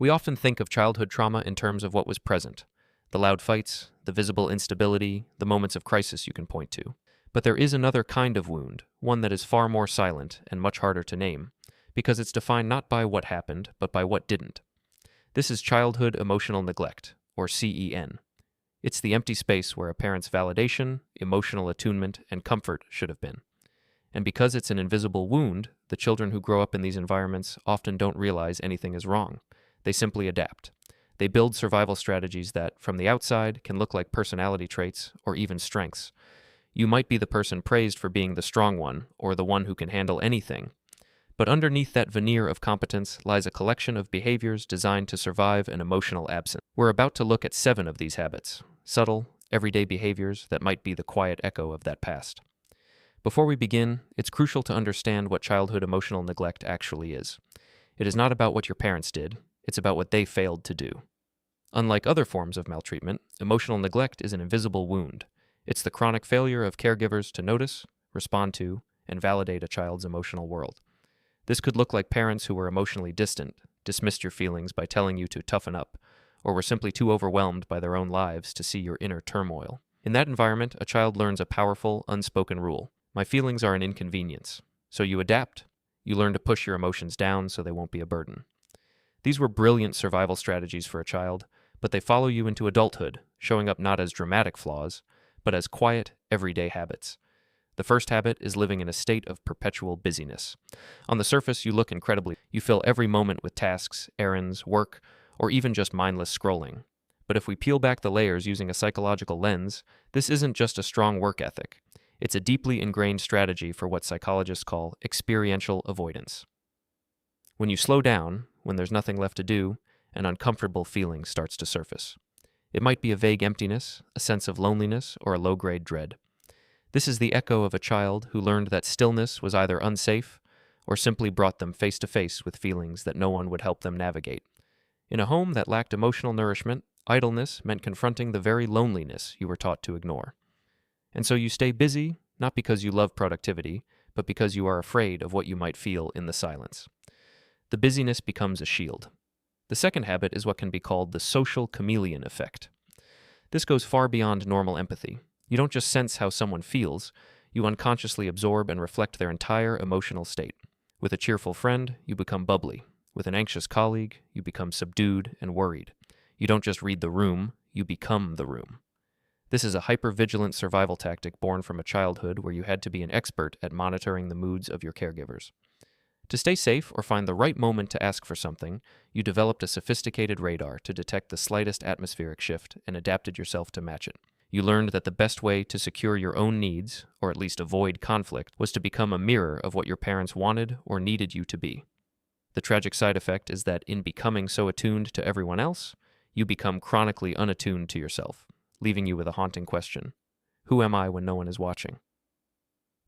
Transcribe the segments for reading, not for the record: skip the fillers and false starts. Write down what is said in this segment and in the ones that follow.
We often think of childhood trauma in terms of what was present, the loud fights, the visible instability, the moments of crisis you can point to. But there is another kind of wound, one that is far more silent and much harder to name, because it's defined not by what happened, but by what didn't. This is childhood emotional neglect, or CEN. It's the empty space where a parent's validation, emotional attunement, and comfort should have been. And because it's an invisible wound, the children who grow up in these environments often don't realize anything is wrong. They simply adapt. They build survival strategies that, from the outside, can look like personality traits or even strengths. You might be the person praised for being the strong one, or the one who can handle anything. But underneath that veneer of competence lies a collection of behaviors designed to survive an emotional absence. We're about to look at 7 of these habits, subtle, everyday behaviors that might be the quiet echo of that past. Before we begin, it's crucial to understand what childhood emotional neglect actually is. It is not about what your parents did, it's about what they failed to do. Unlike other forms of maltreatment, emotional neglect is an invisible wound. It's the chronic failure of caregivers to notice, respond to, and validate a child's emotional world. This could look like parents who were emotionally distant, dismissed your feelings by telling you to toughen up, or were simply too overwhelmed by their own lives to see your inner turmoil. In that environment, a child learns a powerful, unspoken rule. My feelings are an inconvenience. So you adapt. You learn to push your emotions down so they won't be a burden. These were brilliant survival strategies for a child, but they follow you into adulthood, showing up not as dramatic flaws, but as quiet, everyday habits. The first habit is living in a state of perpetual busyness. On the surface, you look incredibly. You fill every moment with tasks, errands, work, or even just mindless scrolling. But if we peel back the layers using a psychological lens, this isn't just a strong work ethic. It's a deeply ingrained strategy for what psychologists call experiential avoidance. When you slow down, when there's nothing left to do, an uncomfortable feeling starts to surface. It might be a vague emptiness, a sense of loneliness, or a low-grade dread. This is the echo of a child who learned that stillness was either unsafe or simply brought them face to face with feelings that no one would help them navigate. In a home that lacked emotional nourishment, idleness meant confronting the very loneliness you were taught to ignore. And so you stay busy, not because you love productivity, but because you are afraid of what you might feel in the silence. The busyness becomes a shield. The second habit is what can be called the social chameleon effect. This goes far beyond normal empathy. You don't just sense how someone feels, you unconsciously absorb and reflect their entire emotional state. With a cheerful friend, you become bubbly. With an anxious colleague, you become subdued and worried. You don't just read the room, you become the room. This is a hyper-vigilant survival tactic born from a childhood where you had to be an expert at monitoring the moods of your caregivers. To stay safe or find the right moment to ask for something, you developed a sophisticated radar to detect the slightest atmospheric shift and adapted yourself to match it. You learned that the best way to secure your own needs, or at least avoid conflict, was to become a mirror of what your parents wanted or needed you to be. The tragic side effect is that in becoming so attuned to everyone else, you become chronically unattuned to yourself, leaving you with a haunting question: who am I when no one is watching?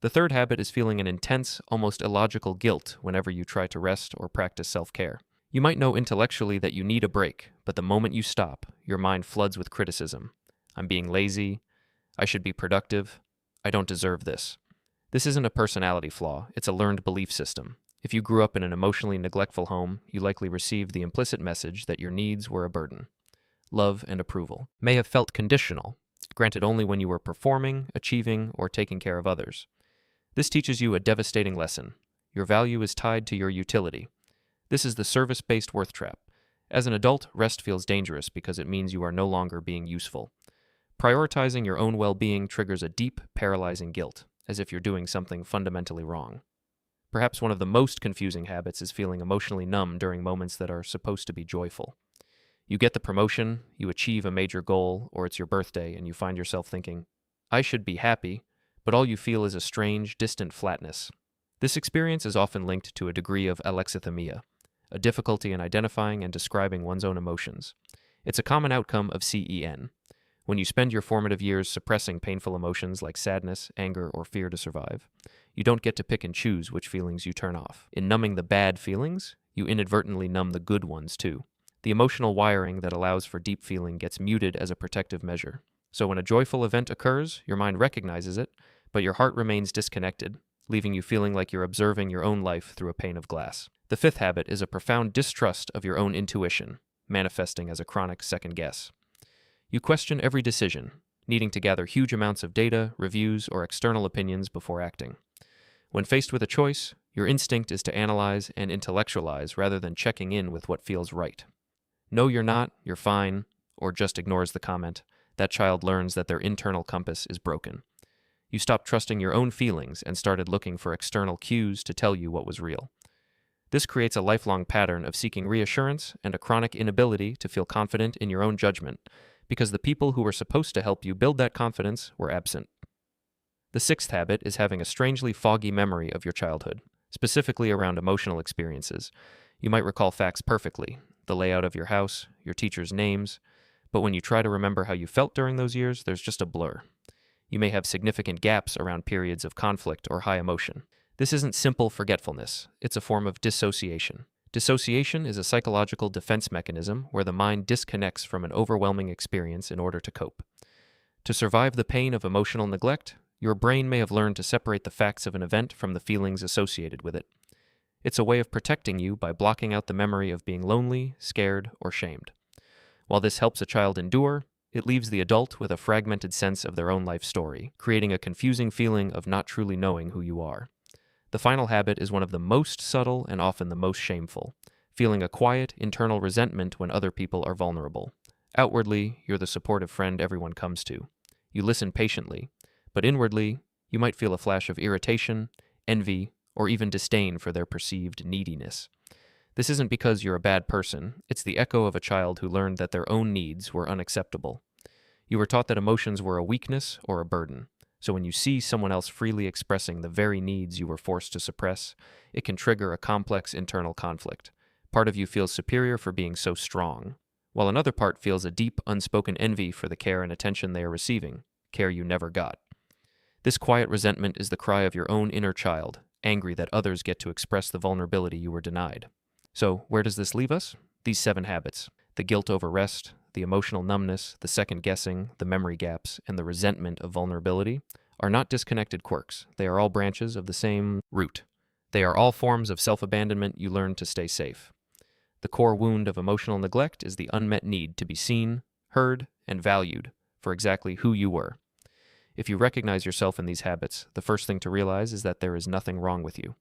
The third habit is feeling an intense, almost illogical guilt whenever you try to rest or practice self-care. You might know intellectually that you need a break, but the moment you stop, your mind floods with criticism. I'm being lazy. I should be productive. I don't deserve this. This isn't a personality flaw, it's a learned belief system. If you grew up in an emotionally neglectful home, you likely received the implicit message that your needs were a burden. Love and approval may have felt conditional, granted only when you were performing, achieving, or taking care of others. This teaches you a devastating lesson. Your value is tied to your utility. This is the service-based worth trap. As an adult, rest feels dangerous because it means you are no longer being useful. Prioritizing your own well-being triggers a deep, paralyzing guilt, as if you're doing something fundamentally wrong. Perhaps one of the most confusing habits is feeling emotionally numb during moments that are supposed to be joyful. You get the promotion, you achieve a major goal, or it's your birthday, and you find yourself thinking, I should be happy, but all you feel is a strange, distant flatness. This experience is often linked to a degree of alexithymia, a difficulty in identifying and describing one's own emotions. It's a common outcome of CEN. When you spend your formative years suppressing painful emotions like sadness, anger, or fear to survive, you don't get to pick and choose which feelings you turn off. In numbing the bad feelings, you inadvertently numb the good ones too. The emotional wiring that allows for deep feeling gets muted as a protective measure. So when a joyful event occurs, your mind recognizes it, but your heart remains disconnected, leaving you feeling like you're observing your own life through a pane of glass. The The fifth habit is a profound distrust of your own intuition, manifesting as a chronic second guess. You question every decision, needing to gather huge amounts of data, reviews, or external opinions before acting. When faced with a choice, your instinct is to analyze and intellectualize rather than checking in with what feels right. No, you're not, you're fine, or just ignores the comment. That child learns that their internal compass is broken. You stopped trusting your own feelings and started looking for external cues to tell you what was real. This creates a lifelong pattern of seeking reassurance and a chronic inability to feel confident in your own judgment, because the people who were supposed to help you build that confidence were absent. The sixth habit is having a strangely foggy memory of your childhood, specifically around emotional experiences. You might recall facts perfectly, the layout of your house, your teachers' names, but when you try to remember how you felt during those years, there's just a blur. You may have significant gaps around periods of conflict or high emotion. This isn't simple forgetfulness, it's a form of dissociation. Dissociation is a psychological defense mechanism where the mind disconnects from an overwhelming experience in order to cope. To survive the pain of emotional neglect, your brain may have learned to separate the facts of an event from the feelings associated with it. It's a way of protecting you by blocking out the memory of being lonely, scared, or shamed. While this helps a child endure, it leaves the adult with a fragmented sense of their own life story, creating a confusing feeling of not truly knowing who you are. The final habit is one of the most subtle and often the most shameful, feeling a quiet, internal resentment when other people are vulnerable. Outwardly, you're the supportive friend everyone comes to. You listen patiently, but inwardly, you might feel a flash of irritation, envy, or even disdain for their perceived neediness. This isn't because you're a bad person, it's the echo of a child who learned that their own needs were unacceptable. You were taught that emotions were a weakness or a burden. So when you see someone else freely expressing the very needs you were forced to suppress, it can trigger a complex internal conflict. Part of you feels superior for being so strong, while another part feels a deep, unspoken envy for the care and attention they are receiving, care you never got. This quiet resentment is the cry of your own inner child, angry that others get to express the vulnerability you were denied. So where does this leave us? These 7 habits: the guilt over rest, the emotional numbness, the second guessing, the memory gaps, and the resentment of vulnerability are not disconnected quirks. They are all branches of the same root. They are all forms of self-abandonment you learn to stay safe. The core wound of emotional neglect is the unmet need to be seen, heard, and valued for exactly who you were. If you recognize yourself in these habits, the first thing to realize is that there is nothing wrong with you.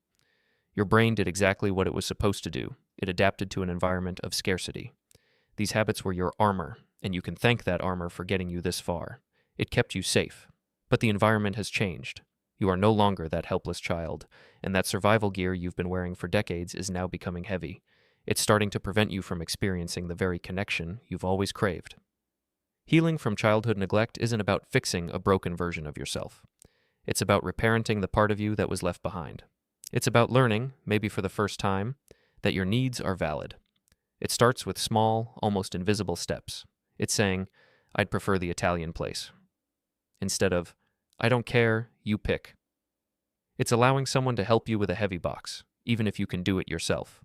Your brain did exactly what it was supposed to do. It adapted to an environment of scarcity. These habits were your armor, and you can thank that armor for getting you this far. It kept you safe. But the environment has changed. You are no longer that helpless child, and that survival gear you've been wearing for decades is now becoming heavy. It's starting to prevent you from experiencing the very connection you've always craved. Healing from childhood neglect isn't about fixing a broken version of yourself. It's about reparenting the part of you that was left behind. It's about learning, maybe for the first time, that your needs are valid. It starts with small, almost invisible steps. It's saying, "I'd prefer the Italian place," instead of, "I don't care, you pick." It's allowing someone to help you with a heavy box, even if you can do it yourself.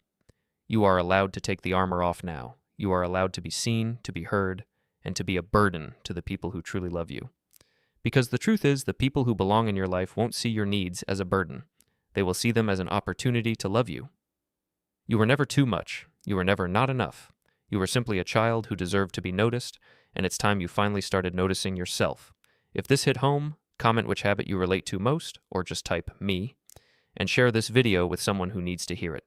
You are allowed to take the armor off now. You are allowed to be seen, to be heard, and to be a burden to the people who truly love you. Because the truth is, the people who belong in your life won't see your needs as a burden. They will see them as an opportunity to love you. You were never too much. You were never not enough. You were simply a child who deserved to be noticed, and it's time you finally started noticing yourself. If this hit home, comment which habit you relate to most, or just type "me," and share this video with someone who needs to hear it.